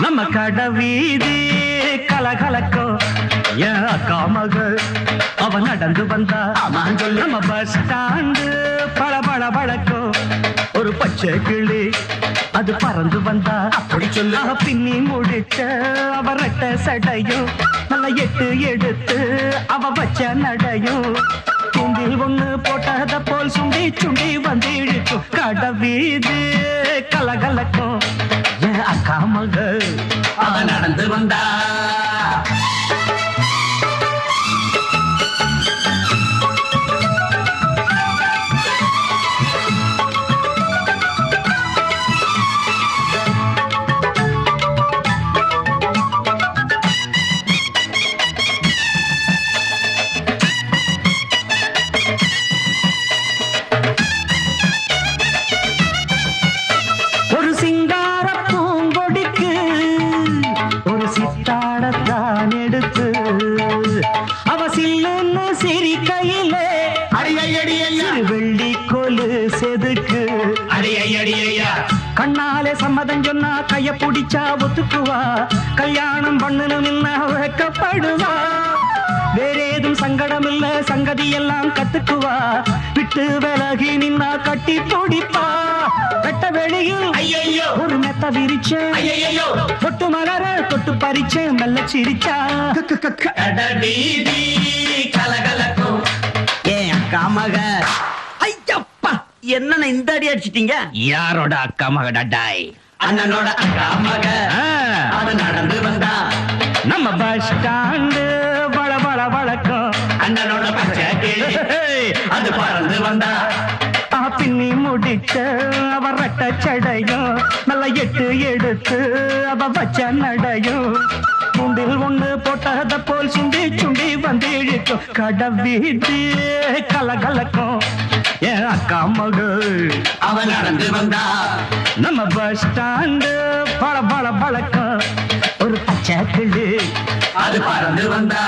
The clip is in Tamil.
நம்ம கடவீதி கலகலக்கோ என் அக்கா மகள் அவ நடந்து வந்தா நம்ம பஸ் ஸ்டாண்டு பளபள பழக்கோ ஒரு பச்சை கிளி அது பறந்து வந்தா அப்படி சொல்ல பின்னி முடிச்ச அவ ரெட்ட சடையும் நல்ல எட்டு எடுத்து அவ வச்ச நடையும் துண்டில் ஒண்ணு போட்டத போல் சுண்டி சுண்டி வந்து இழுக்கும் கடவீதி கலகலக்கும் என் அக்கா மகள் அவ நடந்து வந்தா கண்ணாலே சம்மதம் சொன்னா கைய பிடிச்சா ஒத்துக்குவா கல்யாணம் பண்ணணும் வைக்கப்படுவா வேறேதும் சங்கடம் இல்ல சங்கதி எல்லாம் கத்துக்குவா விட்டு விலகி நின்னா கட்டி பிடிப்பா வெட்ட வெளியில் ஐயோ ஒரு மெத்த விரிச்சேன் தொட்டு மலர தொட்டு பறிச்சேன் மெல்ல சிரிச்சா கலகலக்கும் ஏன் அக்கா மக என்ன இந்த அடி அடிச்சிட்டீங்க யாரோட அக்கா மக டாய் அண்ணனோட அக்கா மக அது நடந்து வந்தா நம்ம பஸ் ஸ்டாண்டு வள வள வழக்கம் அண்ணனோட பச்சை கிளி அது பறந்து வந்தா பின்னி முடிச்ச அவ ரெட்ட சடையும் நல்ல எட்டு எடுத்து அவ வச்ச நடையும் துண்டில் ஒண்ணு போட்டத போல் சுண்டி சுண்டி வந்து இழுக்கும் கடவீதி கலகலக்கும் என் அக்கா மகள் அவ நடந்து வந்தா நம்ம பஸ் ஸ்டாண்டு பள பள பழக்கம் ஒரு பச்சை கிளி அது பறந்து வந்தா